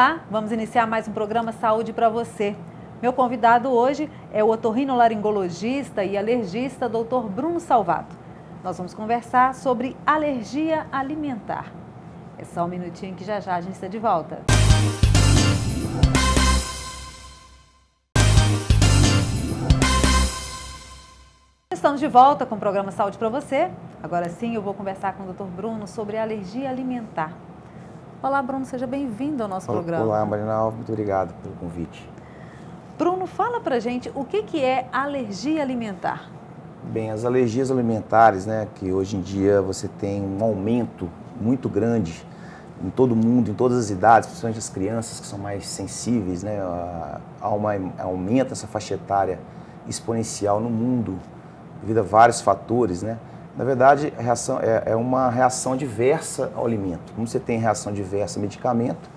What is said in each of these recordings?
Olá, vamos iniciar mais um programa Saúde para você. Meu convidado hoje é o otorrinolaringologista e alergista Dr. Bruno Salvato. Nós vamos conversar sobre alergia alimentar. É só um minutinho que já a gente está de volta. Estamos de volta com o programa Saúde para você. Agora sim eu vou conversar com o Dr. Bruno sobre alergia alimentar. Olá, Bruno, seja bem-vindo ao nosso programa. Olá, Marinal, muito obrigado pelo convite. Bruno, fala pra gente o que é alergia alimentar. Bem, as alergias alimentares, né, que hoje em dia você tem um aumento muito grande em todo mundo, em todas as idades, principalmente as crianças que são mais sensíveis, né, aumenta essa faixa etária exponencial no mundo devido a vários fatores, né. Na verdade, a reação é uma reação adversa ao alimento. Como você tem reação adversa ao medicamento,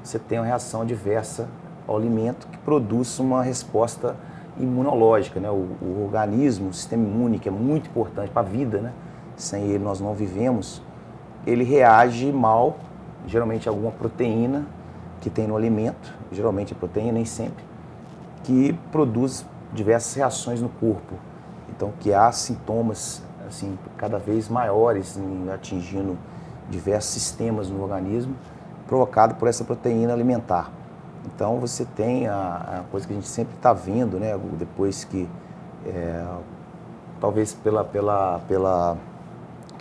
você tem uma reação adversa ao alimento que produz uma resposta imunológica, né? O organismo, o sistema imune, que é muito importante para a vida, né? Sem ele nós não vivemos, ele reage mal, geralmente a alguma proteína que tem no alimento, geralmente a proteína, nem sempre, que produz diversas reações no corpo. Então, que há sintomas assim, cada vez maiores, atingindo diversos sistemas no organismo, provocado por essa proteína alimentar. Então, você tem a coisa que a gente sempre está vendo, né, depois que, talvez que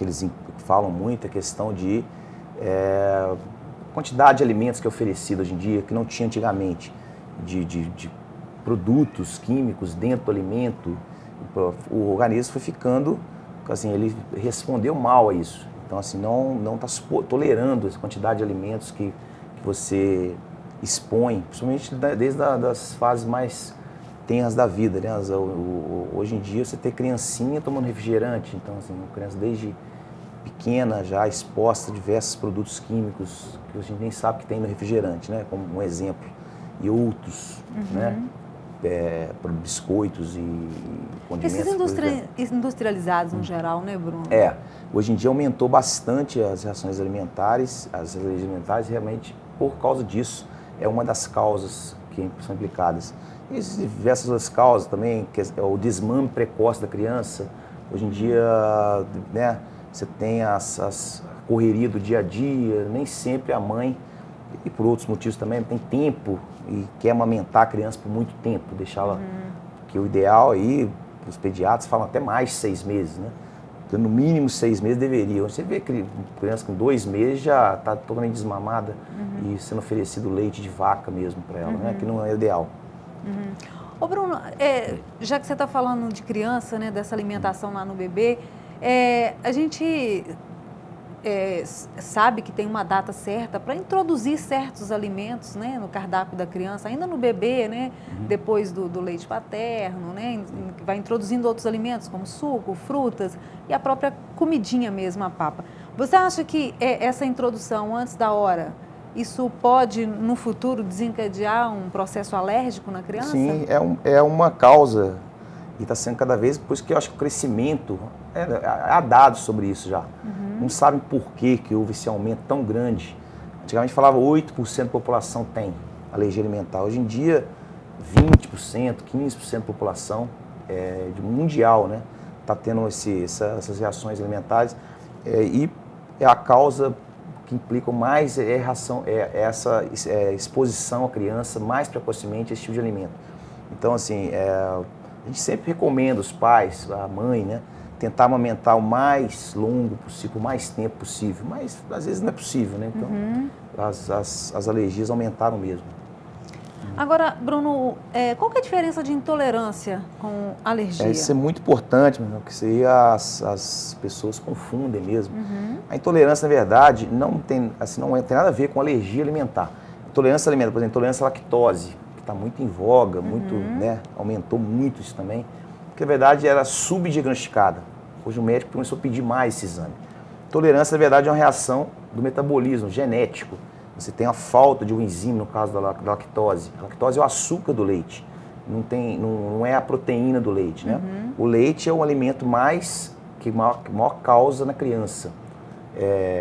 eles falam muito, a questão de quantidade de alimentos que é oferecido hoje em dia, que não tinha antigamente, de produtos químicos dentro do alimento. O organismo foi ficando, assim, ele respondeu mal a isso. Então, assim, não está tolerando essa quantidade de alimentos que você expõe, principalmente desde as fases mais tenras da vida, né? Hoje em dia, você tem criancinha tomando refrigerante, então, assim, uma criança desde pequena já exposta a diversos produtos químicos que a gente nem sabe que tem no refrigerante, né? Como um exemplo, e outros, né? Biscoitos e condimentos. Esses industrializados no geral, né, Bruno? Hoje em dia aumentou bastante as reações alimentares, as alergias alimentares, realmente por causa disso, é uma das causas que são implicadas. Existem diversas outras causas também, que é o desmame precoce da criança. Hoje em dia, né, você tem a correria do dia a dia, nem sempre a mãe, e por outros motivos também, tem tempo e quer amamentar a criança por muito tempo, deixá-la, que o ideal aí, os pediatras falam até mais de 6 meses, né? Então, no mínimo 6 meses deveria. Você vê que criança com 2 meses já está totalmente desmamada e sendo oferecido leite de vaca mesmo para ela, né? Que não é o ideal. Ô Bruno, já que você está falando de criança, né, dessa alimentação lá no bebê, a gente sabe que tem uma data certa para introduzir certos alimentos, né, no cardápio da criança, ainda no bebê, né, depois do leite paterno, né, vai introduzindo outros alimentos como suco, frutas e a própria comidinha mesmo, a papa. Você acha que essa introdução antes da hora, isso pode no futuro desencadear um processo alérgico na criança? Sim, é uma causa e está sendo cada vez, por isso que eu acho que o crescimento, há dados sobre isso já. Não sabem por que houve esse aumento tão grande. Antigamente falava 8% da população tem alergia alimentar. Hoje em dia, 20%, 15% da população mundial, né, está tendo essas reações alimentares. E a causa que implica mais essa exposição à criança mais precocemente a esse tipo de alimento. Então, assim, a gente sempre recomenda os pais, a mãe, né, tentar amamentar o mais longo possível, o mais tempo possível, mas às vezes não é possível, né? Então, as alergias aumentaram mesmo. Agora, Bruno, qual que é a diferença de intolerância com alergia? Isso é muito importante, porque isso aí as pessoas confundem mesmo. A intolerância, na verdade, não tem nada a ver com alergia alimentar. Intolerância alimentar, por exemplo, intolerância à lactose, que está muito em voga, né, aumentou muito isso também, porque na verdade era subdiagnosticada. Hoje o médico começou a pedir mais esse exame. Intolerância, na verdade, é uma reação do metabolismo genético. Você tem a falta de um enzima, no caso da lactose. A lactose é o açúcar do leite, não é a proteína do leite, né? O leite é o alimento que maior causa na criança.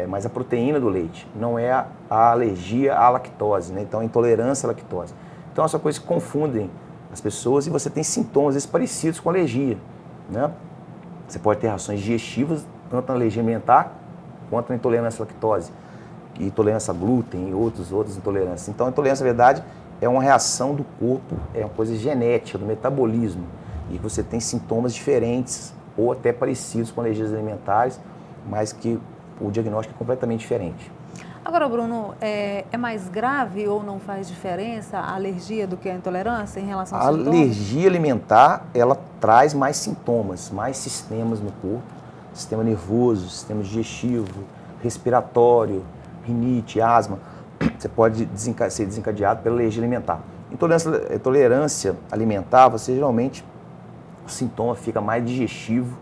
mas a proteína do leite, não é a alergia à lactose, né? Então a intolerância à lactose. Então essa coisa que confundem as pessoas e você tem sintomas às vezes, parecidos com alergia, né? Você pode ter reações digestivas, tanto na alergia alimentar quanto na intolerância à lactose, intolerância a glúten e outras intolerâncias. Então a intolerância, na verdade, é uma reação do corpo, é uma coisa genética, do metabolismo, e você tem sintomas diferentes ou até parecidos com alergias alimentares, mas que o diagnóstico é completamente diferente. Agora, Bruno, é mais grave ou não faz diferença a alergia do que a intolerância em relação aos sintomas? A alergia alimentar, ela traz mais sintomas, mais sistemas no corpo, sistema nervoso, sistema digestivo, respiratório, rinite, asma. Você pode ser desencadeado pela alergia alimentar. Intolerância alimentar, você geralmente, o sintoma fica mais digestivo,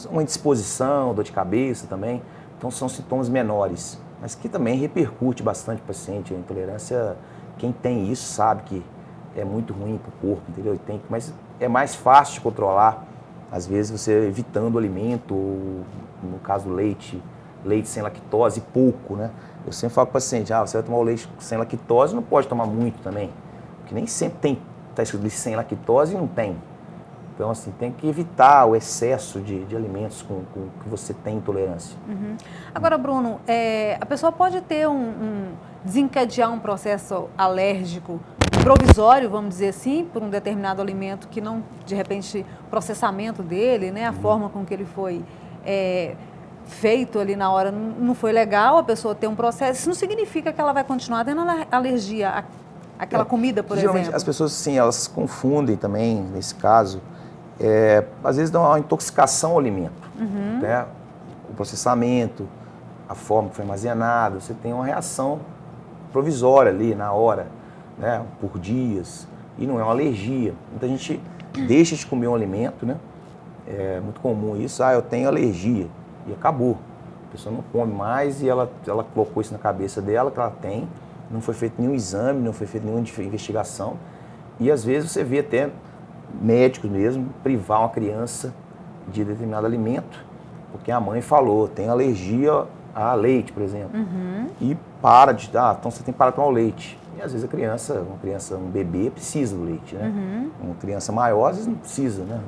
uma indisposição, dor de cabeça também. Então são sintomas menores, mas que também repercute bastante o paciente. A intolerância, quem tem isso sabe que é muito ruim para o corpo, entendeu? Mas é mais fácil de controlar, às vezes você evitando o alimento, ou, no caso do leite sem lactose, pouco, né? Eu sempre falo para o paciente, você vai tomar o leite sem lactose, não pode tomar muito também, porque nem sempre está escrito leite sem lactose e não tem. Então, assim, tem que evitar o excesso de alimentos com que você tem intolerância. Uhum. Agora, Bruno, a pessoa pode ter desencadear um processo alérgico provisório, vamos dizer assim, por um determinado alimento que não, de repente, o processamento dele, né, a forma com que ele foi feito ali na hora não foi legal, a pessoa tem um processo, isso não significa que ela vai continuar tendo alergia àquela comida, por exemplo. Geralmente as pessoas, sim, elas confundem também, nesse caso, às vezes dá uma intoxicação ao alimento, né? O processamento, a forma que foi armazenado, você tem uma reação provisória ali na hora, né? Por dias, e não é uma alergia. Muita gente deixa de comer um alimento, né? É muito comum isso, eu tenho alergia, e acabou. A pessoa não come mais e ela colocou isso na cabeça dela, que ela tem, não foi feito nenhum exame, não foi feita nenhuma investigação, e às vezes você vê até médicos mesmo privar uma criança de determinado alimento, porque a mãe falou, tem alergia a leite, por exemplo, e então você tem que parar de tomar o leite. E às vezes um bebê precisa do leite, né? Uma criança maior às vezes não precisa, né?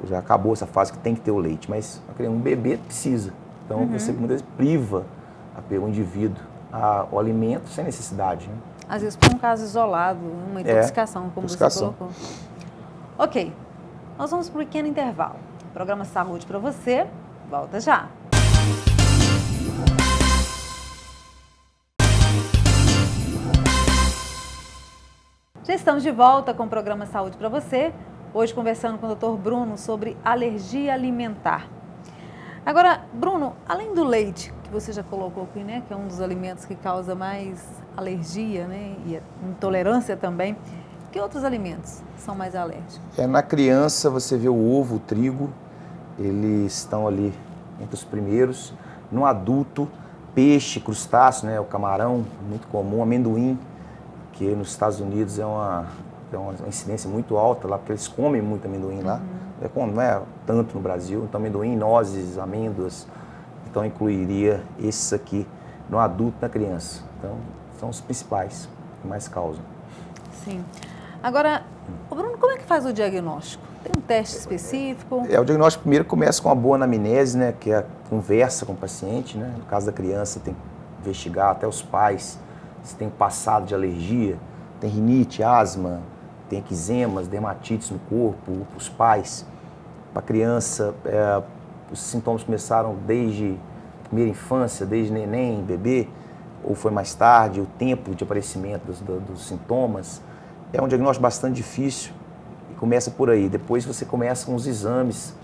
Já acabou essa fase que tem que ter o leite, mas um bebê precisa. Então você muitas vezes priva o indivíduo ao alimento sem necessidade, né? Às vezes por um caso isolado, uma intoxicação, como você colocou. Ok, nós vamos para um pequeno intervalo. Programa Saúde para você, volta já. Já estamos de volta com o programa Saúde para você, hoje conversando com o Dr. Bruno sobre alergia alimentar. Agora, Bruno, além do leite, que você já colocou aqui, né, que é um dos alimentos que causa mais alergia, né, e intolerância também, que outros alimentos são mais alérgicos? Na criança, você vê o ovo, o trigo, eles estão ali entre os primeiros. No adulto, peixe, crustáceo, né, o camarão, muito comum, amendoim, que nos Estados Unidos é uma incidência muito alta lá, porque eles comem muito amendoim lá. Não é tanto no Brasil, então amendoim, nozes, amêndoas, então incluiria esses aqui no adulto e na criança. Então, são os principais que mais causam. Sim. Agora, Bruno, como é que faz o diagnóstico? Tem um teste específico? O diagnóstico primeiro começa com uma boa anamnese, né, que é a conversa com o paciente, né? No caso da criança, tem que investigar até os pais se tem passado de alergia, tem rinite, asma, tem eczemas, dermatites no corpo, os pais. Para a criança, os sintomas começaram desde a primeira infância, desde neném, bebê, ou foi mais tarde, o tempo de aparecimento dos sintomas. É um diagnóstico bastante difícil e começa por aí. Depois você começa com os exames,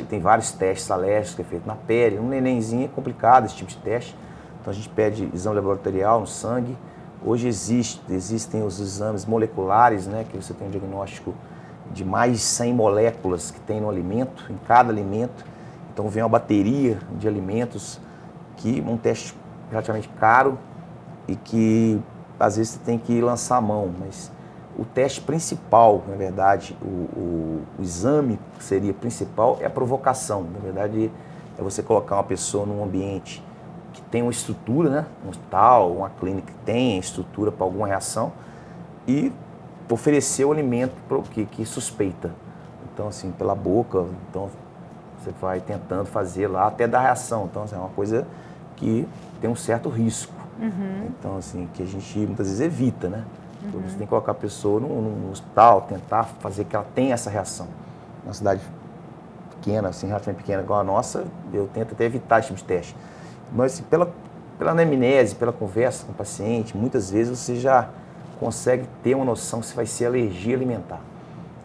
tem vários testes alérgicos que é feito na pele. Um nenenzinho é complicado esse tipo de teste, então a gente pede exame laboratorial no sangue. Hoje existem os exames moleculares, né, que você tem um diagnóstico de mais de 100 moléculas que tem no alimento, em cada alimento. Então vem uma bateria de alimentos, que um teste relativamente caro e que às vezes você tem que lançar a mão, mas o teste principal, na verdade, o exame que seria principal é a provocação. Na verdade, é você colocar uma pessoa num ambiente que tem uma estrutura, né? Um hospital, uma clínica que tem estrutura para alguma reação e oferecer o alimento que suspeita. Então, assim, pela boca, então você vai tentando fazer lá até dar reação. Então, assim, é uma coisa que tem um certo risco. Então, assim, que a gente muitas vezes evita, né? Então, você tem que colocar a pessoa num hospital, tentar fazer que ela tenha essa reação. Uma cidade pequena, assim, relativamente pequena igual a nossa, eu tento até evitar esse tipo de teste. Mas, assim, pela anamnese, pela conversa com o paciente, muitas vezes você já consegue ter uma noção se vai ser alergia alimentar.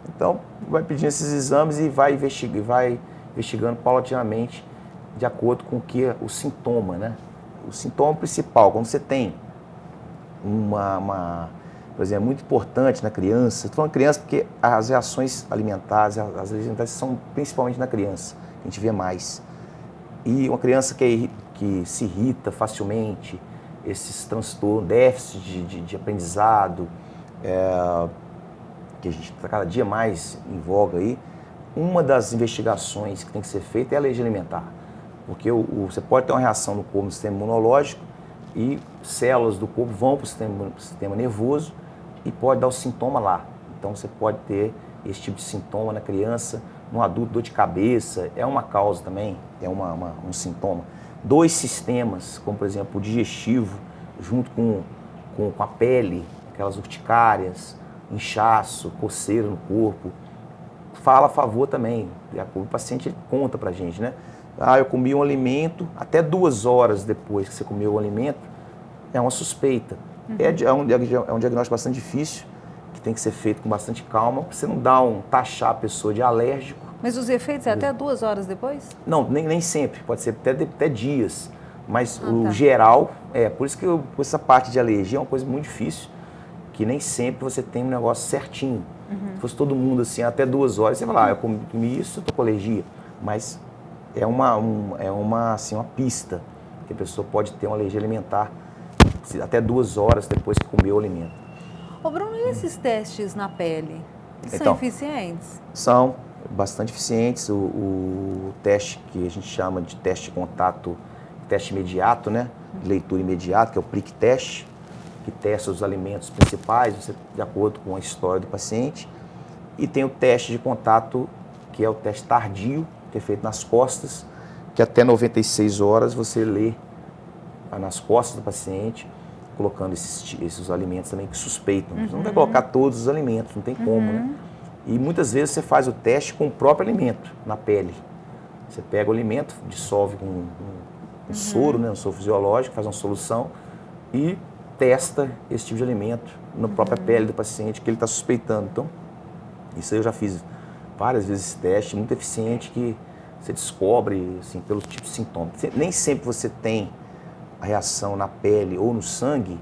Então, vai pedindo esses exames e vai investigando paulatinamente de acordo com o sintoma, né? O sintoma principal, quando você tem por exemplo, é muito importante na criança, estou falando criança porque as reações alimentares, as alergias alimentares são principalmente na criança, que a gente vê mais. E uma criança que se irrita facilmente, esses transtornos, déficit de aprendizado, que a gente está cada dia mais em voga aí, uma das investigações que tem que ser feita é a alergia alimentar. Porque você pode ter uma reação no corpo, no sistema imunológico, e células do corpo vão para o sistema nervoso e pode dar o sintoma lá. Então você pode ter esse tipo de sintoma na criança, no adulto, dor de cabeça, é uma causa também, é um sintoma. 2 sistemas, como por exemplo o digestivo, junto com a pele, aquelas urticárias, inchaço, coceira no corpo, fala a favor também. O paciente ele conta pra gente, né? Eu comi um alimento, até 2 horas depois que você comeu o alimento, é uma suspeita. É um diagnóstico bastante difícil, que tem que ser feito com bastante calma, para você não taxar a pessoa de alérgico. Mas os efeitos é até 2 horas depois? Não, nem sempre, pode ser até dias. Mas tá. Geral, por isso que essa parte de alergia é uma coisa muito difícil, que nem sempre você tem um negócio certinho. Se fosse todo mundo assim, até 2 horas, você vai lá, eu comi isso, eu tô com alergia. Mas é uma pista que a pessoa pode ter uma alergia alimentar até 2 horas depois que comeu o alimento. Ô Bruno, e esses testes na pele? São eficientes? São bastante eficientes. O teste que a gente chama de teste de contato, teste imediato, né? Leitura imediata, que é o prick test, que testa os alimentos principais, de acordo com a história do paciente. E tem o teste de contato, que é o teste tardio, que é feito nas costas, que até 96 horas você lê nas costas do paciente, colocando esses alimentos também que suspeitam. Você não vai colocar todos os alimentos, não tem como, né? E muitas vezes você faz o teste com o próprio alimento, na pele. Você pega o alimento, dissolve com um soro, né, um soro fisiológico, faz uma solução e testa esse tipo de alimento na própria pele do paciente que ele está suspeitando. Então, isso aí eu já fiz várias vezes esse teste, muito eficiente, que você descobre, assim, pelo tipo de sintoma. Nem sempre você tem a reação na pele ou no sangue,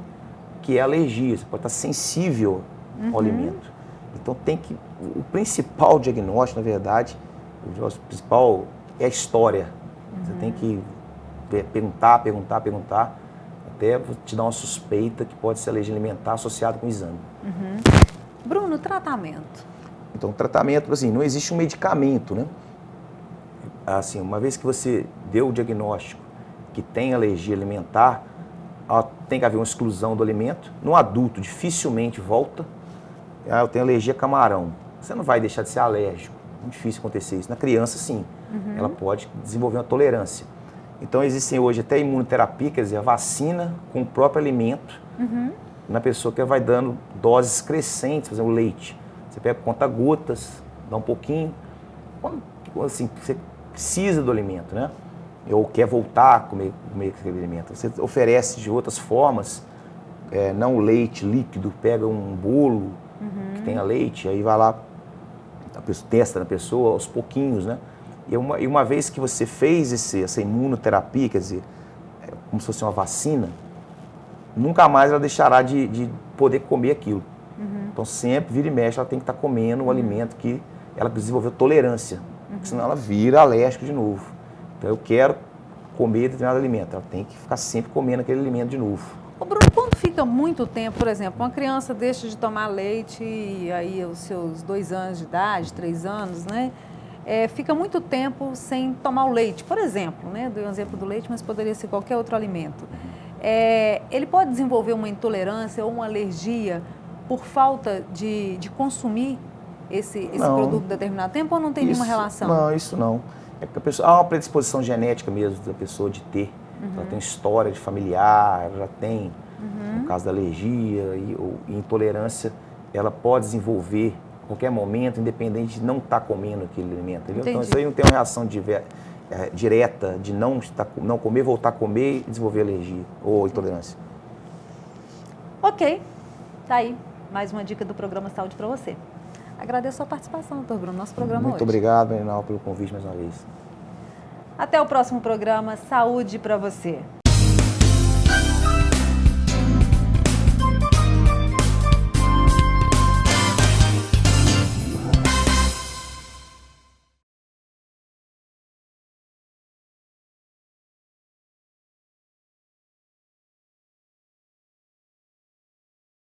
que é alergia. Você pode estar sensível ao alimento. Então, o principal diagnóstico, na verdade, o principal é a história. Você tem que perguntar, até te dar uma suspeita que pode ser alergia alimentar associada com o exame. Bruno, tratamento? Então, o tratamento, assim, não existe um medicamento, né? Assim, uma vez que você deu o diagnóstico que tem alergia alimentar, tem que haver uma exclusão do alimento. No adulto, dificilmente volta. Eu tenho alergia a camarão. Você não vai deixar de ser alérgico. É muito difícil acontecer isso. Na criança, sim. Ela pode desenvolver uma tolerância. Então, existem hoje até imunoterapia, quer dizer, a vacina com o próprio alimento, na pessoa que vai dando doses crescentes, por exemplo, o leite. Você pega conta-gotas, dá um pouquinho. Quando, assim, você precisa do alimento, né? Ou quer voltar a comer aquele alimento. Você oferece de outras formas, não o leite líquido, pega um bolo que tenha leite, aí vai lá, a pessoa testa na pessoa aos pouquinhos, né? E uma vez que você fez essa imunoterapia, quer dizer, como se fosse uma vacina, nunca mais ela deixará de poder comer aquilo. Então, sempre, vira e mexe, ela tem que estar comendo o alimento que ela desenvolveu tolerância, porque senão ela vira alérgico de novo. Então, eu quero comer determinado alimento, ela tem que ficar sempre comendo aquele alimento de novo. Ô Bruno, quando fica muito tempo, por exemplo, uma criança deixa de tomar leite, e aí os seus 2 anos de idade, 3 anos, né? fica muito tempo sem tomar o leite, por exemplo, né? Dei um exemplo do leite, mas poderia ser qualquer outro alimento. Ele pode desenvolver uma intolerância ou uma alergia por falta de consumir esse produto em determinado tempo, ou não tem nenhuma relação? Não, isso não. É porque a pessoa, há uma predisposição genética mesmo da pessoa de ter. Ela tem história de familiar, ela já tem, no caso da alergia ou intolerância, ela pode desenvolver a qualquer momento, independente de não estar comendo aquele alimento. Então, isso aí não tem uma reação direta de não comer, voltar a comer e desenvolver alergia ou intolerância. Ok, tá aí mais uma dica do programa Saúde para você. Agradeço a participação, doutor Bruno, no nosso programa hoje. Muito obrigado, Marinal, pelo convite mais uma vez. Até o próximo programa Saúde para você.